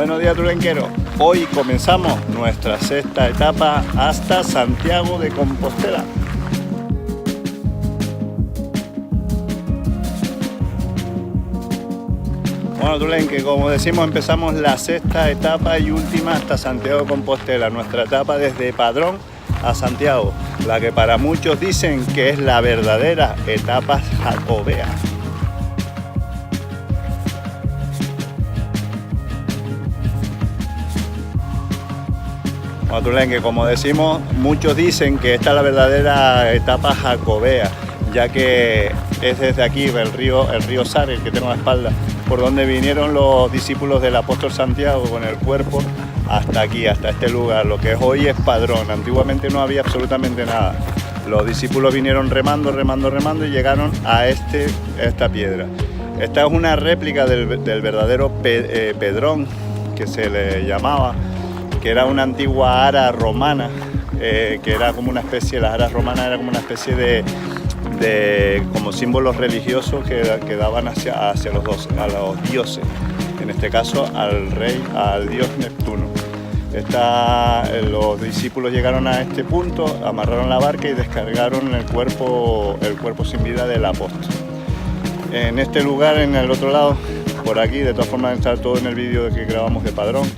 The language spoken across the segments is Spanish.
Buenos días, tulenqueros. Hoy comenzamos nuestra sexta etapa hasta Santiago de Compostela. Bueno, tulenque, como decimos, empezamos la sexta etapa y última hasta Santiago de Compostela. Nuestra etapa desde Padrón a Santiago, la que para muchos dicen que es la verdadera etapa jacobea. Bueno, tulenque, como decimos, muchos dicen que esta es la verdadera etapa jacobea, ya que es desde aquí, el río Sar, el que tengo a la espalda, por donde vinieron los discípulos del apóstol Santiago con el cuerpo hasta aquí, hasta este lugar, lo que hoy es Padrón. Antiguamente no había absolutamente nada. Los discípulos vinieron remando y llegaron a esta piedra. Esta es una réplica del verdadero Pedrón, que se le llamaba, que era una antigua ara romana, que era como una especie, las aras romanas era como una especie de como símbolos religiosos que daban hacia a los dioses, en este caso al dios Neptuno. Los discípulos llegaron a este punto, amarraron la barca y descargaron el cuerpo sin vida del apóstol. En este lugar, en el otro lado, por aquí, de todas formas está todo en el vídeo que grabamos de Padrón,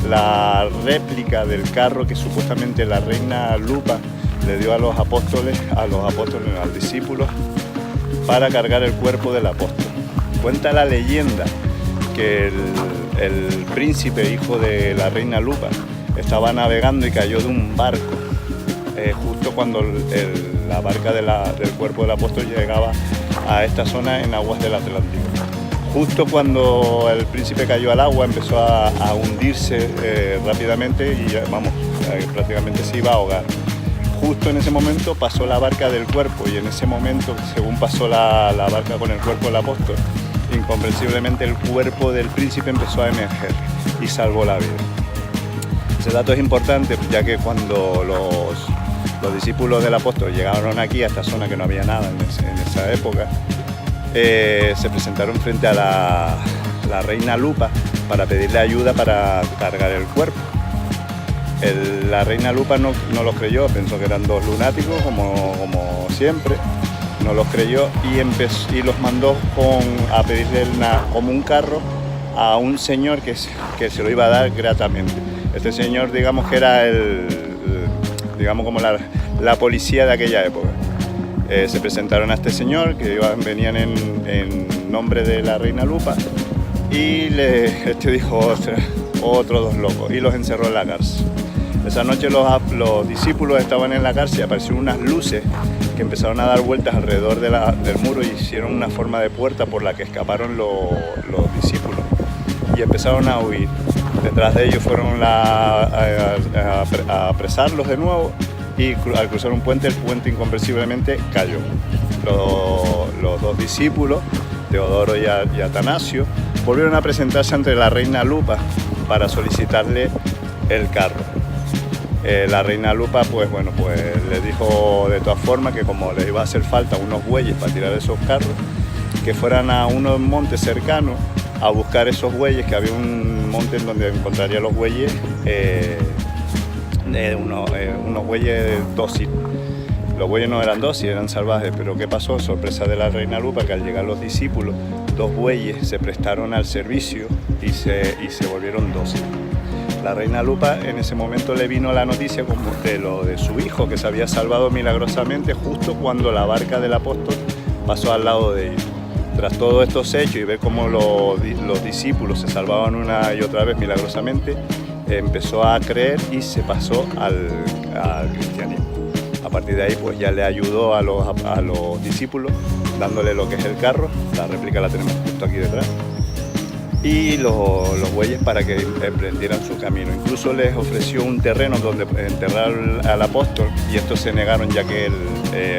la réplica del carro que supuestamente la reina Lupa le dio a los apóstoles, al discípulos, para cargar el cuerpo del apóstol. Cuenta la leyenda que el príncipe, hijo de la reina Lupa, estaba navegando y cayó de un barco, justo cuando la barca del cuerpo del apóstol llegaba a esta zona en aguas del Atlántico. Justo cuando el príncipe cayó al agua, empezó a hundirse rápidamente y prácticamente se iba a ahogar. Justo en ese momento pasó la barca del cuerpo y en ese momento, según pasó la barca con el cuerpo del apóstol, incomprensiblemente el cuerpo del príncipe empezó a emerger y salvó la vida. Ese dato es importante, ya que cuando los discípulos del apóstol llegaron aquí, a esta zona que no había nada en esa época, se presentaron frente a la reina Lupa para pedirle ayuda para cargar el cuerpo. La reina Lupa no los creyó, pensó que eran dos lunáticos, como siempre, no los creyó y los mandó a pedirle como un carro a un señor que se lo iba a dar gratamente. Este señor, digamos que era digamos como la policía de aquella época. Se presentaron a este señor, que venían en nombre de la reina Lupa, y este dijo, otros dos locos, y los encerró en la cárcel. Esa noche los discípulos estaban en la cárcel y aparecieron unas luces que empezaron a dar vueltas alrededor del muro y hicieron una forma de puerta por la que escaparon los discípulos y empezaron a huir. Detrás de ellos fueron a apresarlos de nuevo y al cruzar un puente, el puente incomprensiblemente cayó. Los dos discípulos, Teodoro y Atanasio, volvieron a presentarse ante la reina Lupa para solicitarle el carro. La reina Lupa pues le dijo de todas formas que como les iba a hacer falta unos bueyes para tirar esos carros, que fueran a unos montes cercanos a buscar esos bueyes, que había un monte en donde encontraría los bueyes, unos bueyes dóciles. Los bueyes no eran dóciles, eran salvajes, pero ¿qué pasó? Sorpresa de la reina Lupa, que al llegar los discípulos, dos bueyes se prestaron al servicio y se volvieron dóciles. La reina Lupa en ese momento le vino la noticia de lo de su hijo, que se había salvado milagrosamente justo cuando la barca del apóstol pasó al lado de ellos. Tras todos estos hechos y ver cómo los discípulos se salvaban una y otra vez milagrosamente, empezó a creer y se pasó al cristianismo. A partir de ahí pues ya le ayudó a los discípulos dándole lo que es el carro, la réplica la tenemos justo aquí detrás, y los bueyes para que emprendieran su camino. Incluso les ofreció un terreno donde enterrar al apóstol y estos se negaron, ya que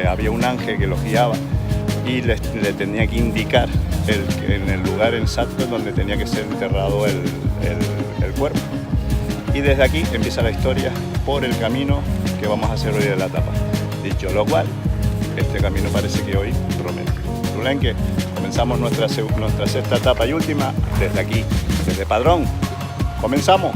había un ángel que los guiaba y le tenía que indicar en el lugar exacto donde tenía que ser enterrado el cuerpo. Y desde aquí empieza la historia por el camino que vamos a hacer hoy de la etapa. Dicho lo cual, este camino parece que hoy promete. Tulenque, comenzamos nuestra sexta etapa y última desde aquí, desde Padrón, ¡Comenzamos!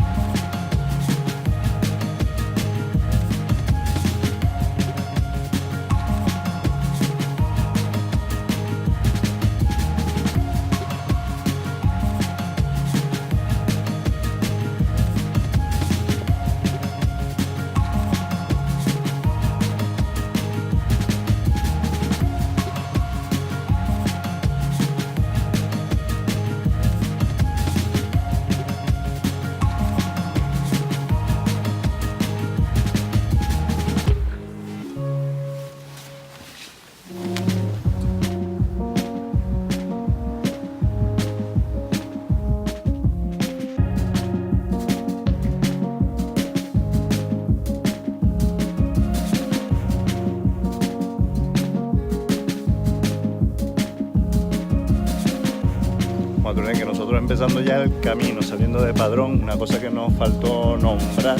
Que nosotros empezando ya el camino saliendo de Padrón, una cosa que nos faltó nombrar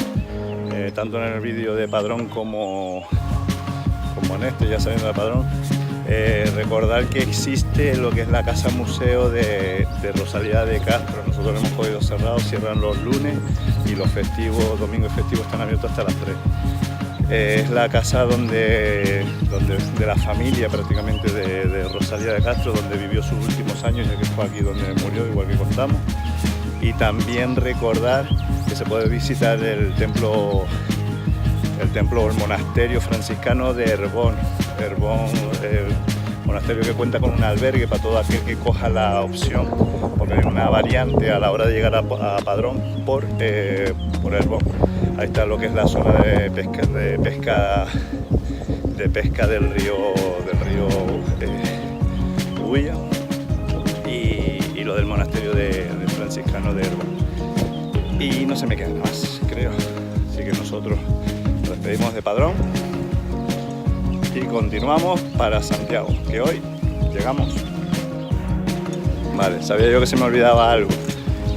tanto en el vídeo de Padrón como en este ya saliendo de Padrón, recordar que existe lo que es la casa museo de Rosalía de Castro. Nosotros lo hemos podido cerrar, cierran los lunes y los festivos, domingo y festivos están abiertos hasta las 3. Es la casa de la familia prácticamente de Rosalía de Castro, donde vivió sus últimos años, ya que fue aquí donde murió, igual que contamos. Y también recordar que se puede visitar el templo o el monasterio franciscano de Herbón, monasterio que cuenta con un albergue para todo aquel que coja la opción, porque hay una variante a la hora de llegar a Padrón por Herbón. Ahí está lo que es la zona de pesca del río Ulla y lo del monasterio de franciscano de Herbón. Y no se me queda nada más, creo. Así que nosotros nos despedimos de Padrón y continuamos para Santiago, que hoy llegamos. Vale, sabía yo que se me olvidaba algo.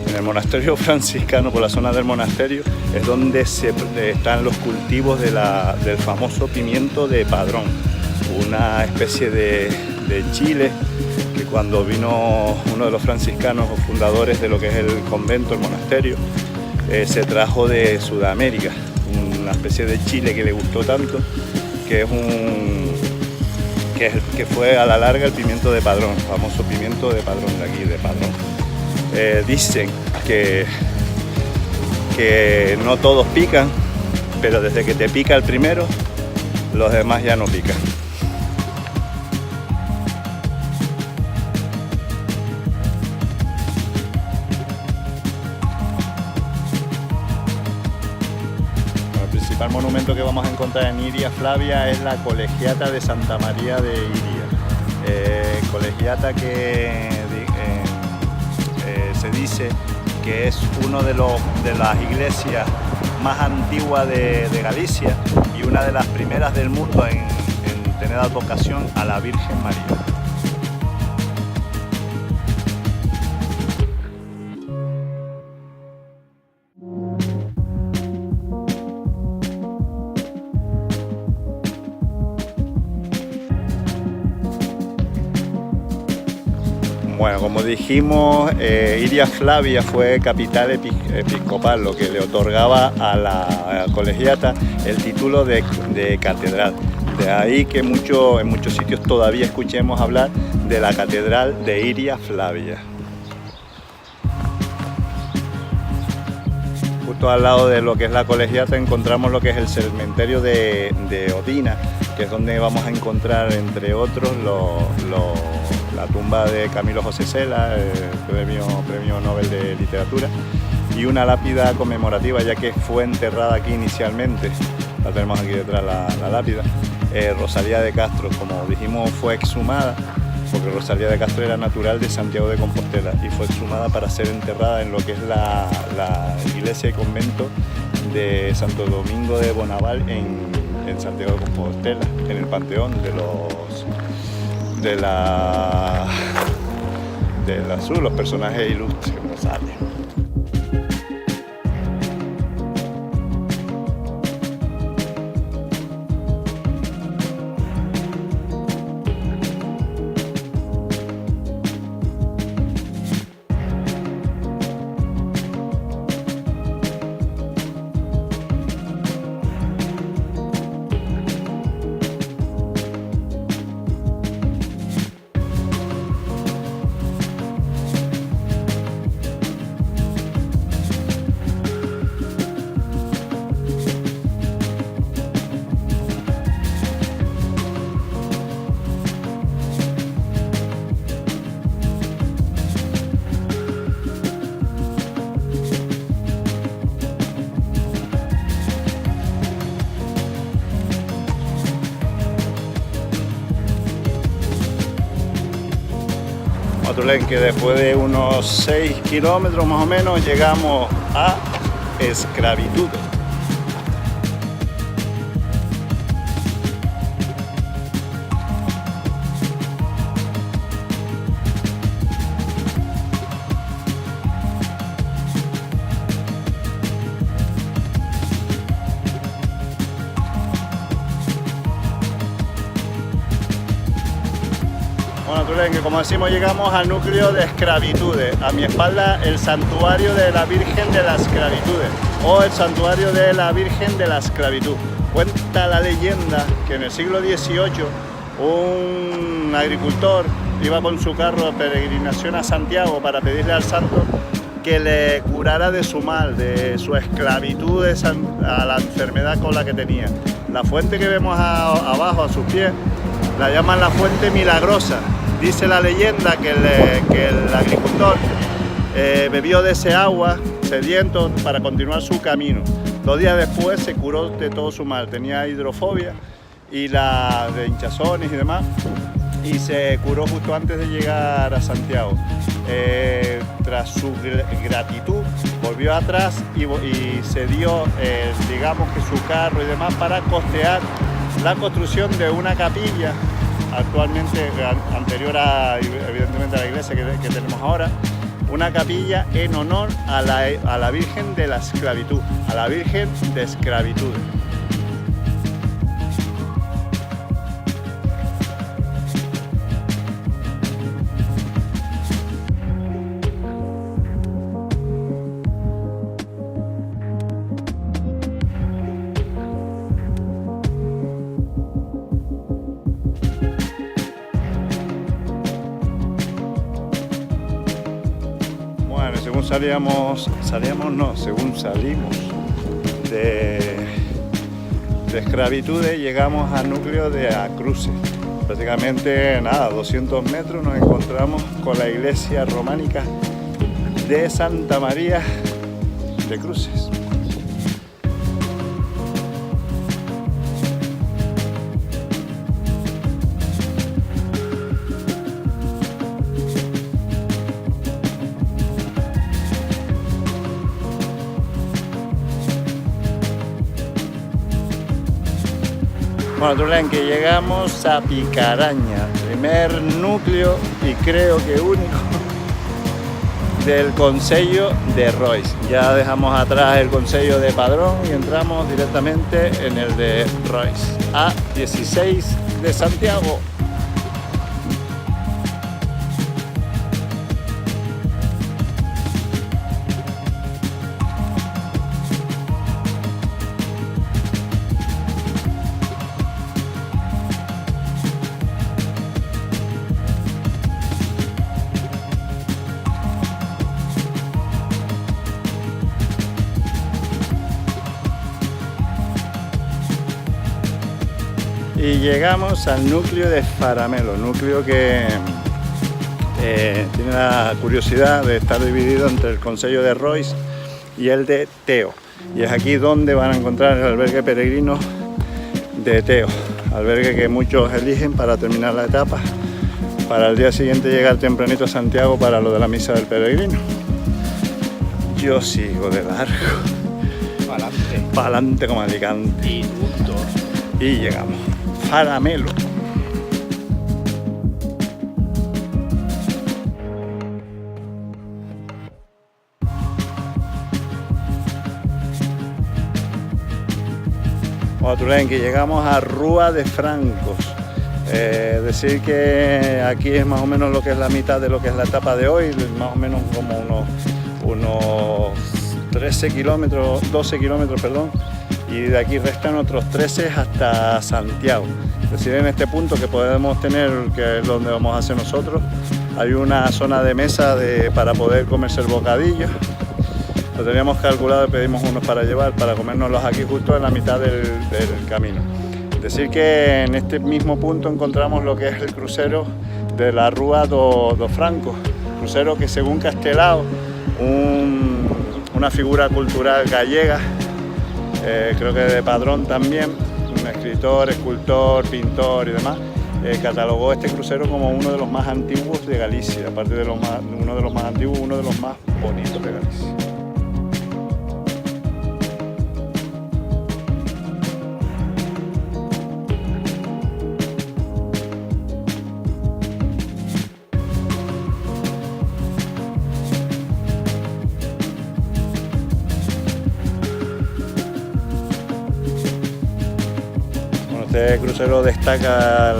En el monasterio franciscano, por la zona del monasterio, es donde están los cultivos del famoso pimiento de Padrón, una especie de chile que cuando vino uno de los franciscanos o fundadores de lo que es el convento, el monasterio, se trajo de Sudamérica, una especie de chile que le gustó tanto, que fue a la larga el pimiento de Padrón, el famoso pimiento de Padrón de aquí, de Padrón. Dicen que no todos pican, pero desde que te pica el primero, los demás ya no pican. El principal monumento que vamos a encontrar en Iria Flavia es la Colegiata de Santa María de Iria. Colegiata que se dice que es una de las iglesias más antiguas de Galicia y una de las primeras del mundo en tener advocación a la Virgen María. Bueno, como dijimos, Iria Flavia fue capital episcopal, lo que le otorgaba a la colegiata el título de catedral. De ahí que en muchos sitios todavía escuchemos hablar de la catedral de Iria Flavia. Justo al lado de lo que es la colegiata encontramos lo que es el cementerio de Odina, que es donde vamos a encontrar, entre otros, la tumba de Camilo José Cela, premio Nobel de Literatura, y una lápida conmemorativa, ya que fue enterrada aquí inicialmente, la tenemos aquí detrás la lápida. Rosalía de Castro, como dijimos, fue exhumada, porque Rosalía de Castro era natural de Santiago de Compostela y fue exhumada para ser enterrada en lo que es la iglesia y convento de Santo Domingo de Bonaval en Santiago de Compostela, en el panteón de los personajes ilustres que nos salen. Tulenque, después de unos 6 kilómetros más o menos, llegamos a Escravitude. Bueno, Tulenque, como decimos, llegamos al núcleo de Escravitude. A mi espalda, el santuario de la Virgen de la Escravitude, o el santuario de la Virgen de la Esclavitud. Cuenta la leyenda que en el siglo XVIII un agricultor iba con su carro de peregrinación a Santiago para pedirle al santo que le curara de su mal, de su esclavitud a la enfermedad con la que tenía. La fuente que vemos abajo a sus pies la llaman la fuente milagrosa. Dice la leyenda que el agricultor bebió de ese agua sediento para continuar su camino. 2 días después se curó de todo su mal, tenía hidrofobia y de hinchazones y demás, y se curó justo antes de llegar a Santiago. Tras su gratitud volvió atrás y se dio, digamos que su carro y demás, para costear la construcción de una capilla actualmente anterior evidentemente a la iglesia que tenemos ahora, una capilla en honor a la Virgen de la Esclavitud, a la Virgen de Escravitude. Según según salimos de Escravitude, llegamos al núcleo de Acruces. Prácticamente nada, 200 metros nos encontramos con la iglesia románica de Santa María de Cruces. Bueno, Tulenque, llegamos a Picaraña, primer núcleo y creo que único del concello de Rois. Ya dejamos atrás el concello de Padrón y entramos directamente en el de Rois, a 16 de Santiago. Y llegamos al núcleo de Faramelo, núcleo que tiene la curiosidad de estar dividido entre el concello de Rois y el de Teo. Y es aquí donde van a encontrar el albergue peregrino de Teo, albergue que muchos eligen para terminar la etapa, para el día siguiente llegar tempranito a Santiago para lo de la misa del peregrino. Yo sigo de largo, pa'lante como Alicante, y llegamos. Faramelo. Bueno, Tulenque, llegamos a Rúa de Francos. Decir que aquí es más o menos lo que es la mitad de lo que es la etapa de hoy, más o menos como unos 13 kilómetros, 12 kilómetros, perdón. Y de aquí restan otros 13 hasta Santiago. Es decir, en este punto que podemos tener, que es donde vamos a hacer nosotros, hay una zona de mesa para poder comerse el bocadillo. Lo teníamos calculado y pedimos unos para llevar, para comérnoslos aquí justo en la mitad del camino. Es decir, que en este mismo punto encontramos lo que es el crucero de la Rúa do Franco, crucero que según Castelao, una figura cultural gallega, creo que de Padrón también, un escritor, escultor, pintor y demás, catalogó este crucero como uno de los más antiguos de Galicia, aparte de uno de los más antiguos, uno de los más bonitos de Galicia. Este crucero destaca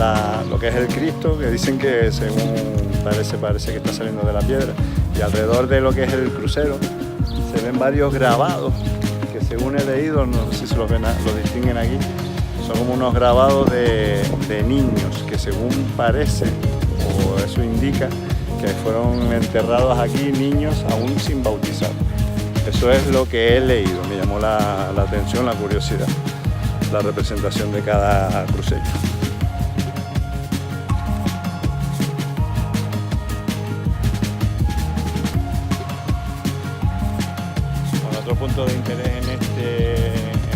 lo que es el Cristo, que dicen que según parece que está saliendo de la piedra, y alrededor de lo que es el crucero se ven varios grabados que, según he leído, no sé si los distinguen aquí, son como unos grabados de niños que, según parece, o eso indica, que fueron enterrados aquí niños aún sin bautizar. Eso es lo que he leído, me llamó la atención, la curiosidad, la representación de cada cruceiro. Bueno, otro punto de interés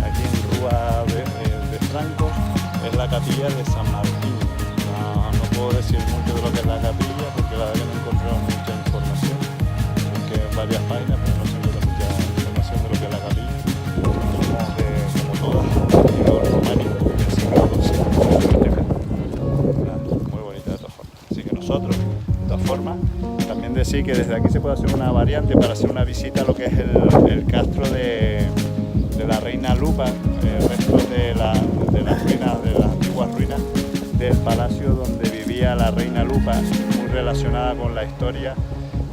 aquí en Rúa de Francos es la capilla de San Martín. No puedo decir mucho de lo que es la capilla porque la verdad que no he encontrado mucha información, busqué en varias páginas pero no se encuentra mucha información de lo que es la capilla. Como todas, románico del siglo XII. Muy bonita de todas formas. Así que nosotros, de todas formas, también decir que desde aquí se puede hacer una variante para hacer una visita a lo que es el castro de la Reina Lupa, restos de las antiguas ruinas del palacio donde vivía la Reina Lupa, muy relacionada con la historia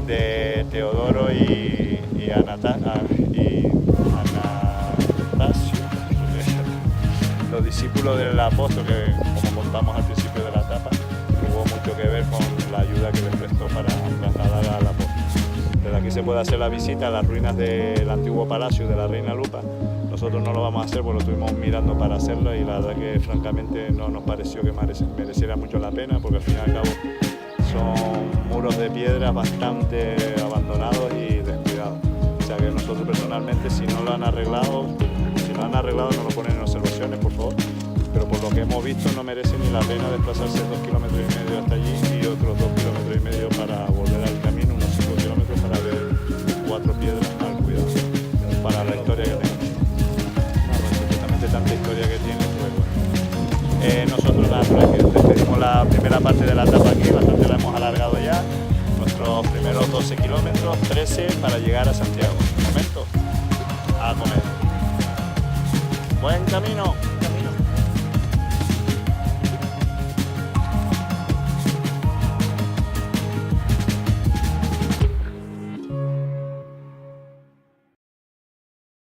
de Teodoro y Anastasio, los discípulos del apóstol, que como contamos al principio de la etapa, tuvo mucho que ver con la ayuda que les prestó para trasladar al apóstol. Desde aquí se puede hacer la visita a las ruinas del antiguo palacio de la Reina Lupa. Nosotros no lo vamos a hacer porque lo estuvimos mirando para hacerlo y la verdad que francamente no nos pareció que mereciera mucho la pena, porque al fin y al cabo son muros de piedra bastante abandonados y descuidados. O sea que nosotros personalmente, si no lo han arreglado no lo ponen en observaciones, por favor, pero por lo que hemos visto no merece ni la pena desplazarse 2,5 kilómetros hasta allí y otros 2,5 kilómetros para volver al camino, unos 5 kilómetros para ver 4 piedras mal cuidadas, para la historia que tiene. Supuestamente tanta historia que tiene, pues bueno. Nosotros despedimos la primera parte de la etapa aquí, bastante la hemos alargado ya, nuestros primeros 12 kilómetros, 13 para llegar a Santiago. De momento, a comer. Buen camino.